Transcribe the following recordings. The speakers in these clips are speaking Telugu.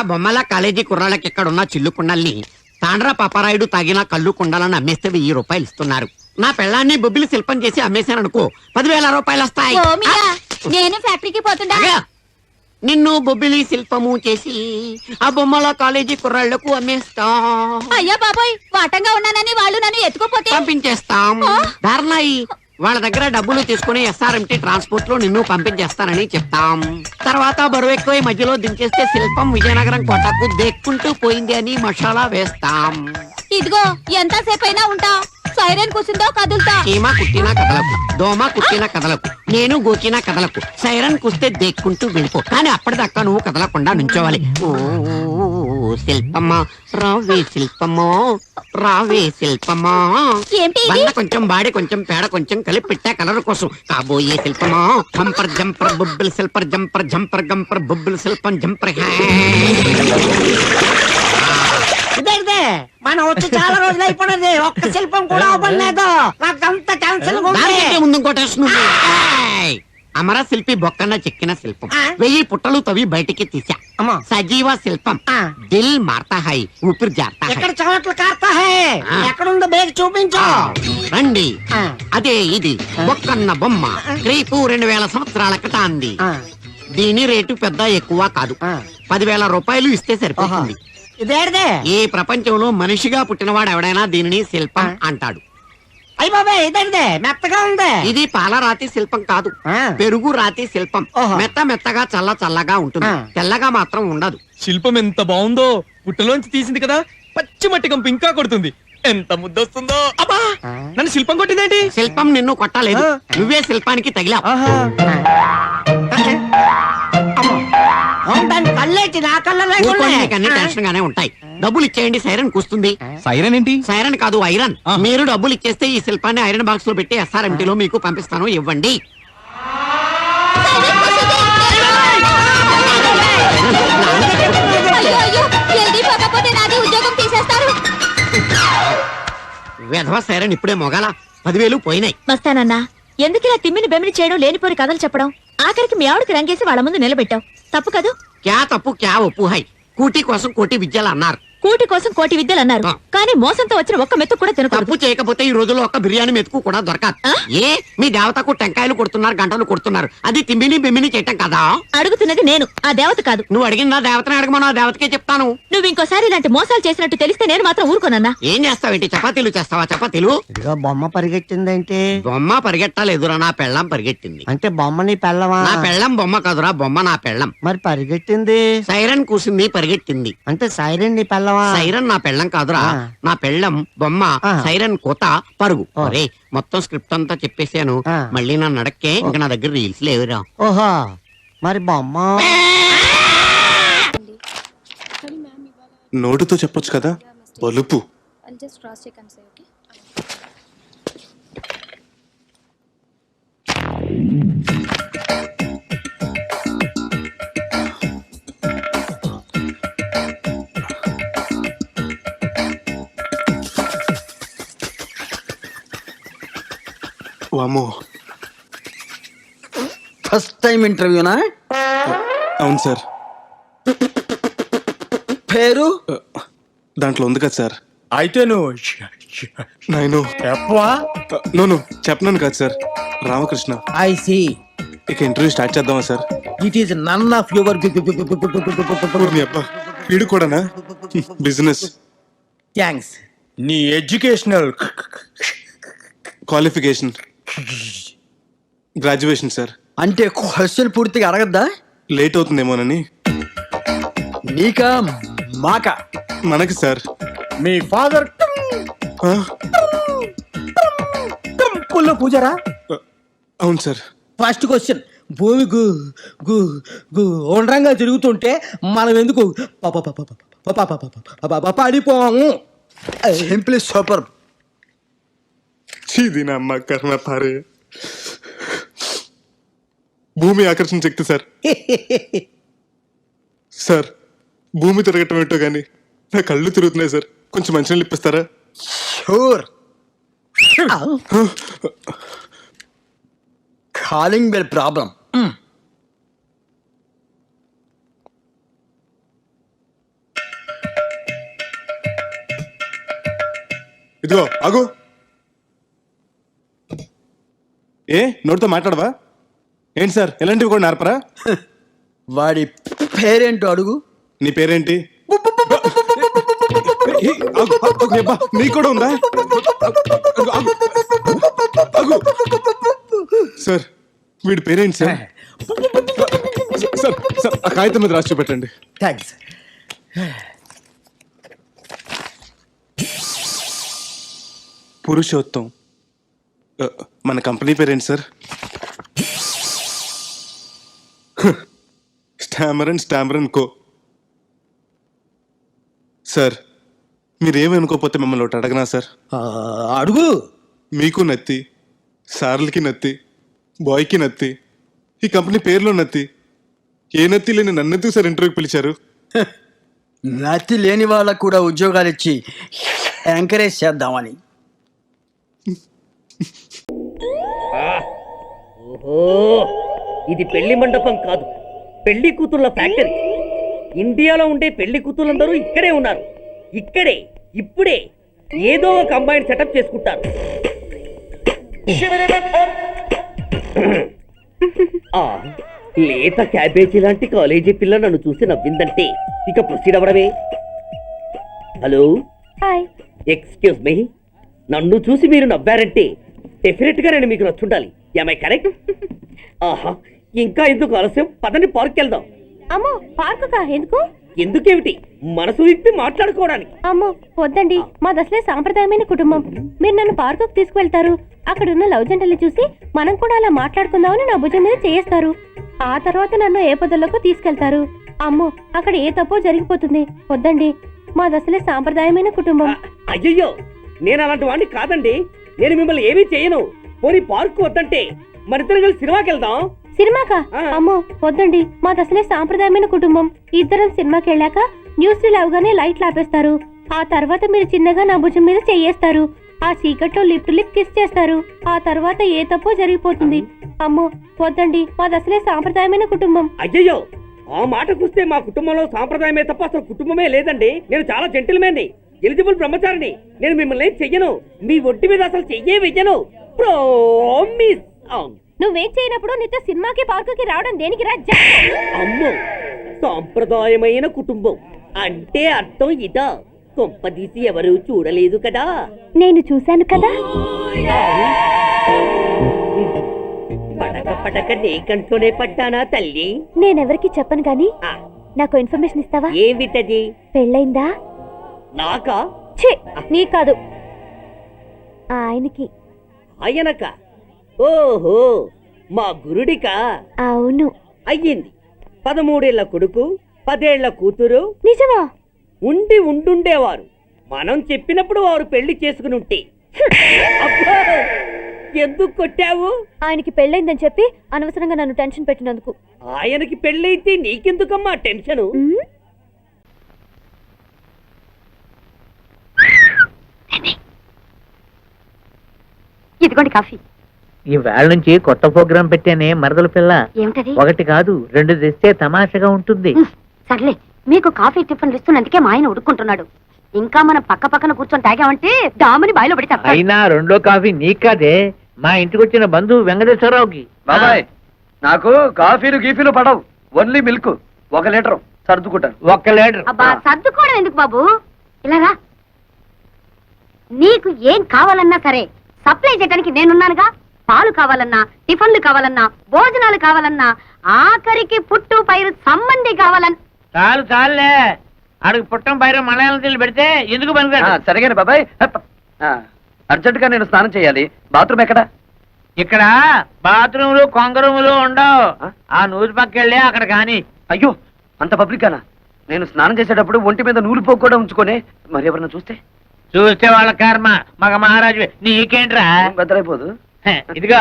ఆ బొమ్మల కాలేజీ కుర్రాళ్ళకి ఎక్కడున్న చిల్లు కుండల్ని తాండ్రా పాపారాయుడు తాగిన కళ్ళు కుండలను అమ్మేస్తే 1000 రూపాయలు ఇస్తున్నారు. నా పెళ్ళాన్ని బొబ్బిలి శిల్పం చేసి అమ్మేశాననుకో 10,000 రూపాయలు వస్తాయి. నేను ఫ్యాక్టరీకి పోతుండా. నిన్ను బొబ్బిలి శిల్పము చేసి ఆ బొమ్మల కాలేజీ కుర్రాళ్లకు అమ్మేస్తా. అయ్యా బాబాయ్, వాటంగా ఉన్నానని వాళ్ళు నన్ను ఎత్తుకోపోతే పంపించేస్తాం. ధారణాయి వాళ్ళ దగ్గర డబ్బులు తీసుకుని SRMT ట్రాన్స్పోర్ట్ లో నిన్ను పంపించేస్తానని చెప్తాం. తర్వాత బరువు ఎక్కువ మధ్యలో దించేస్తే శిల్పం విజయనగరం కోటకు దెక్కుంటూ పోయింది అని మసాలా వేస్తాం. ఇదిగో ఎంతసేపు అయినా ఉంటా. సైరన్ కూసిందో కదులుతా. చీమ కుట్టినా కదలకు, దోమ కుట్టినా కదలకు, నేను గోకినా కదలకు. సైరన్ కుస్తే దెక్కుంటూ వెళ్ళిపో. కానీ అప్పటిదాకా నువ్వు కదలకుండా నుంచోవాలి. శిల్పమ్మా రావే శిల్పమ్మా, రావే శిల్పమ్మా. వల్ల కొంచెం బాడి కొంచెం పేడ కొంచెం కలిపి పెట్టా కలర్ కోసం. కాబోయే శిల్పమా జంపర్ జంపర్ బుబ్బుల్ శిల్పర్ జంపర్ జంపర్ గంపర్ బుబ్బుల్ శిల్పం జంపర్. మనం వచ్చి చాలా రోజులు అయిపోయినది, ఒక్క శిల్పం కూడా అవ్వలేదు. నాకంత క్యాన్సల్. ముందు అమర శిల్పి బొక్కన చెక్కిన శిల్పం 1000 పుట్టలు తవ్వి బయటికి తీసా. సజీవ శిల్పం దిల్ మారతా హై, ఊపిరి జారతా హై. ఎక్కడ చవట్లు కారతా హై, ఎక్కడుందో బేగ్ చూపించు. రండి, అదే ఇది బొక్కన్న బొమ్మ. రేపు 2000 సంవత్సరాల క్రితాంది. దీని రేటు పెద్ద ఎక్కువ కాదు. 10,000 రూపాయలు ఇస్తే సరిపోతుంది. ఇదేదే ఈ ప్రపంచంలో మనిషిగా పుట్టినవాడు ఎవడైనా దీనిని శిల్పం అంటాడు. అయ్య బాబాయ్, ఇదేంటి మెత్తగా ఉంది. ఇది పాలరాతి శిల్పం కాదు, పెరుగు రాతి శిల్పం. మెత్త మెత్తగా చల్ల చల్లగా ఉంటుంది, తెల్లగా మాత్రం ఉండదు. శిల్పం ఎంత బాగుందో, పుట్టలోంచి తీసింది కదా, పచ్చి మట్టి కంపు ఇంకా కొడుతుంది. ఎంత ముద్దొస్తుందో. అబ్బా, నన్ను శిల్పం కొట్టిందేంటి? శిల్పం నిన్ను కొట్టలేదు, నువ్వే శిల్పానికి తగిలావు. టెన్షన్ గానే ఉంటాయి. డబ్బులు ఇచ్చేయండి, సైరన్ కూస్తుంది. సైరన్ ఏంటి? సైరన్ కాదు, ఐరన్. మీరు డబ్బులు ఇచ్చేస్తే ఈ శిల్పాన్ని ఐరన్ బాక్స్ లో పెట్టి SRMT లో మీకు పంపిస్తాను. ఇవ్వండి. విధవ సైరన్ ఇప్పుడే మొగాల 10,000 పోయినాయి. మస్తానన్నా, ఎందుకు ఇలా తిమ్మిని బెమిని చేయడం, లేనిపోని కథలు చెప్పడం? ఆఖరికి మీ ఆవిడకి రంగేసి వాళ్ళ ముందు నిలబెట్టావు. తప్పు కదూ? క్యా తప్పు క్యా ఒప్పు హై. కూటి కోసం కోటి విద్యలు అన్నారు. కూటి కోసం కోటి విద్యలు అన్నారు, కానీ మోసంతో వచ్చిన ఒక్క మెతుకు కూడా తినకూడదు. తప్పు చేయకపోతే ఈ రోజుల్లో ఒక్క బిర్యానీ మెతుకు కూడా దొరకదు. ఏ మీ దేవతకు టెంకాయలు కొడుతున్నారు, గంటలు కొడుతున్నారు, అది తిమ్మిని బెమ్మిని చేయటం కదా? అడుగుతున్నది నేను, ఆ దేవత కాదు. నువ్వు అడిగిందా దేవతని అడగమను, ఆ దేవతకే చెప్తాను. నువ్వు ఇంకోసారి ఇలాంటి మోసాలు చేసినట్టు తెలిస్తే నేను మాత్రం ఊరుకోనన్నా. ఏం చేస్తావేంటి? చపాతీలు చేస్తావా? చపాతీలు. ఇదిగో బొమ్మ పరిగెట్టిందేంటి? బొమ్మ పరిగెట్టాలేదురా, నా పెళ్ళం పరిగెట్టింది. అంటే బొమ్మ నీ పెళ్ళమా? నా పెళ్ళం బొమ్మ కాదురా, బొమ్మ నా పెళ్ళం. మరి పరిగెట్టింది? సైరన్ కూసింది, పరిగెట్టింది. అంటే సైరన్ నీ పెళ్ళమా? సైరన్ నా పెళ్ళం కాదురా, నా పెళ్ళం బొమ్మ. సైరన్ కోత పరుగు. అరే మొత్తం స్క్రిప్ట్ అంతా చెప్పేశాను. మళ్ళీ నన్ను అడక్కే, ఇంకా నా దగ్గర రీల్స్ లేవురా. ఓహో, మరి బొమ్మ నోటుతో చెప్పొచ్చు కదా, పలుపు. వామ్మో, ఫస్ట్ టైం ఇంటర్వ్యూనా? అవును సార్. పేరు దాంట్లో ఉంది కదా సార్. అయితే నువ్వు నేను చెప్పనాను కదా సార్, రామకృష్ణ. I see. ఇక ఇంటర్వ్యూ స్టార్ట్ చేద్దామా sir? It is none of your. వీడు కూడానా? బిజినెస్. థ్యాంక్స్. నీ ఎడ్యుకేషనల్ క్వాలిఫికేషన్ గ్రాడ్యుయేషన్ సార్. అంటే క్వశ్చన్ పూర్తిగా అడగద్దా? లేట్ అవుతుందేమోనని. నీకా మాకా? మనకి సార్. మీ ఫాదర్ టెంపుల్లో పూజారా? అవును సార్. ఫస్ట్ క్వశ్చన్, భూమి గుండ్రంగా తిరుగుతుంటే మనం ఎందుకు పడిపోము? Simply super. దీనమ్మ కర్మ పారే. భూమి ఆకర్షణ శక్తి సార్. సార్, భూమి తిరగటం ఏంటో కానీ నా కళ్ళు తిరుగుతున్నాయి సార్, కొంచెం మంచినీళ్ళు ఇప్పిస్తారా? షూర్. Calling bell problem. ఇదిగో ఆగు. ఏ నోటితో మాట్లాడవా? ఏంటి సార్ ఎలాంటివి కూడా నేర్పరా? వాడి పేరేంటో అడుగు. నీ పేరేంటి? ఏ, ఆగు, ఆగు, అబ్బా, నీకు కూడా ఉందా? ఆగు, ఆగు, ఆగు. సార్ వీడి పేరేంటి సార్? సార్ సార్ ఆ కాగితం మీద రాసి చూపెట్టండి. థ్యాంక్స్. పురుషోత్తం. మన కంపెనీ పేరేంటి sir? Stammer and co. Sir మీరేమనుకోకపోతే మిమ్మల్ని ఒకటి అడగనా సార్? అడుగు. మీకు నత్తి, సార్లకి నత్తి, బాయ్కి నత్తి, ఈ కంపెనీ పేరులో నత్తి. ఏ నత్తి లేని నన్నెందుకు సార్ ఇంటర్వ్యూకి పిలిచారు? నతి లేని వాళ్ళకు కూడా ఉద్యోగాలు ఇచ్చి ఎంకరేజ్ చేద్దామని. ఓహో, ఇది పెళ్లి మండపం కాదు, పెళ్లి కూతుళ్ళ ఫ్యాక్టరీ. ఇండియాలో ఉండే పెళ్లి కూతుళ్ళందరూ ఇక్కడే ఉన్నారు. ఇక్కడే ఇప్పుడే ఏదో ఒక అమ్మాయిని సెటప్ చేసుకుంటారు. ఆ లేత క్యాబేజీ లాంటి కాలేజీ పిల్ల నన్ను చూసి నవ్విందంటే ఇక ప్రొసీడ్ అవ్వడమే. Hello, hi. ఎక్స్క్యూజ్ మీ, నన్ను చూసి మీరు నవ్వారంటే డెఫినెట్ గా నేను మీకు నచ్చుండాలి. I correct? ఆహా, ఇంకా ఎందుకు ఆలస్యం? పదని పార్క్ వెళ్దాం. అమ్మో, పార్కుకా? ఎందుకు? ఎందుకేమిటి, మనసు విప్పి మాట్లాడుకోవడానికి. అమ్మో వద్దండి, మాది అసలే సాంప్రదాయమైన కుటుంబం. మీరు నన్ను పార్కుకు తీసుకువెళ్తారు, అక్కడున్న లవ్ జంటలు చూసి మనం కూడా అలా మాట్లాడుకుందామని నా భుజం మీద చేస్తారు. ఆ తర్వాత నన్ను ఏ పొదల్లోకి తీసుకెళ్తారు. అమ్మో, అక్కడ ఏ తప్పో జరిగిపోతుంది. వద్దండి, మాది అసలే సాంప్రదాయమైన కుటుంబం. అయ్యయ్యో, నేను అలాంటి వాడిని కాదండి. నేను మిమ్మల్ని ఏమీ చేయను. పోనీ పార్క్ వద్దంటే మరిద్దరం కలిసి సినిమాకి వెళ్దాం. సినిమాకా? అమ్మో వద్దండి, మాది అసలే సాంప్రదాయమైన కుటుంబం. ఇద్దరం సినిమాకి వెళ్ళాక న్యూస్ అవగానే లైట్లు ఆపేస్తారు. ఆ తర్వాత మీరు చిన్నగా నా భుజం మీద చెయ్యేస్తారు. ఆ చీకట్లో లిప్ టు లిప్ కిస్ చేస్తారు. ఆ తర్వాత ఏ తప్పో జరిగిపోతుంది. అమ్మో వద్దండి, మాది అసలే సాంప్రదాయమైన కుటుంబం. అయ్యయ్యో, ఆ మాటకొస్తే మా కుటుంబంలో సాంప్రదాయమే తప్ప అసలు కుటుంబమే లేదండి. నేను చాలా జెంటిల్మెన్ని, ఎలిజిబుల్ బ్రహ్మచారిని. నేను మిమ్మల్ని ఏం చెయ్యను. మీ ఒంటి మీద అసలు చెయ్యే వెయ్యను. ప్రామిస్. నువ్వేం చేయనప్పుడు నీతో సినిమాకి పార్కుకి రావడం దేనికి రా? అమ్మో, సాంప్రదాయమైన కుటుంబం అంటే అర్థం ఇదా? కొంపదీసి ఎవరు చూడలేదు కదా? నేను చూశాను కదా. పడక పడక నీ కంట్లోనే పడ్డానా తల్లి? నేనెవరికి చెప్పను గాని నాకు ఇన్ఫర్మేషన్ ఇస్తావా? ఏమిటది? పెళ్ళైందా? నాకా? ఛీ, నీ కాదు, ఆయనకి. ఆయనక? ఓహో, మా గురుడికా? అవును. అయ్యింది. 13 ఏళ్ల కొడుకు, 10 ఏళ్ల కూతురు. నిజమా? ఉండుండేవారు. మనం చెప్పినప్పుడు వారు పెళ్లి చేసుకుని ఉంటే. అబ్బా, ఎందుకు కొట్టావు? ఆయనకి పెళ్ళైందని చెప్పి అనవసరంగా నన్ను టెన్షన్ పెట్టినందుకు. ఆయనకి పెళ్ళైతే నీకెందుకమ్మా టెన్షను? ఇదిగోండి కాఫీ. ఈ వేళ నుంచి కొత్త ప్రోగ్రాం పెట్టానే మరదల పిల్ల. ఏమిటది? ఒకటి కాదు 2 తెస్తే తమాషగా ఉంటుంది. సర్లే, మీకు కాఫీ టిఫిన్లు ఇస్తున్నందుకే మా ఆయన ఉడుకుంటున్నాడు. ఇంకా మనం పక్క పక్కన కూర్చొని తాగామంటే డాముని బాయిలో పడి తప్ప. అయినా 2వ కాఫీ నీకు కాదే, మా ఇంటికి వచ్చిన బంధువు వెంకటేశ్వరరావుకి. బాబాయ్, నాకు కాఫీలు గీఫీలు పడవు, ఓన్లీ మిల్క్. 1 లీటర్ సర్దుకుంటాను. 1 లీటర్. అబ్బా, సర్దుకోవడం ఎందుకు బాబు, ఇలాగా. నీకు ఏం కావాలన్నా సరే సప్లై చేయడానికి నేనున్నానుగా. పాలు కావాలన్నా, టిఫిన్లు కావాలన్నా, భోజనాలు కావాలన్నా, ఆఖరికి పుట్టు పైరు సంబంధి కావాలన్నా. చాలు చాలులే, ఆడికి పుట్టం పైరు మలయాళం తీళ్ళు పెడితే ఎందుకు పనికిరాడు. సరిగానే బాబాయ్. అర్జెంట్ గా నేను స్నానం చేయాలి. బాత్రూమ్ ఎక్కడ? ఇక్కడ బాత్రూములు కొంగరూములు ఉండవు. ఆ నూరు పక్కెళ్ళి అక్కడ కాని. అయ్యో, అంత పబ్లిక్ గానా? నేను స్నానం చేసేటప్పుడు ఒంటి మీద నూలు పోగు కూడా ఉంచుకొని మరి ఎవరన్నా చూస్తే చూస్తే వాళ్ళ కర్మ. మగ మహారాజు నీకేంట్రా? బద్దలైపోదు. ఇదిగా.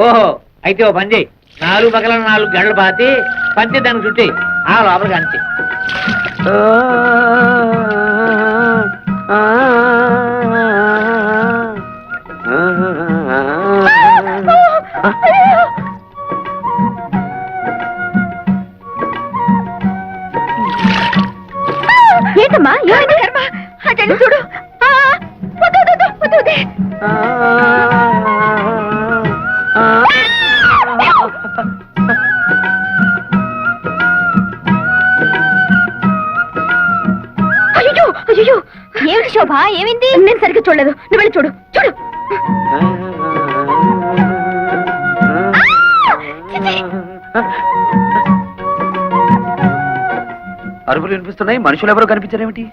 ఓహో, అయితే ఓ పని చేయి, 4 పక్కల 4 గంటలు పాతి పంచి దానికి చుట్టి ఆ లోపలికి అంచి. ఏంటమ్మా, ఏమైంది? చూడు. శోభ ఏమైంది? నేను సరిగ్గా చూడలేదు, నువ్వు వెళ్ళి చూడు చూడు. అరుపులు వినిపిస్తున్నాయి, మనుషులు ఎవరో కనిపించారేమిటి?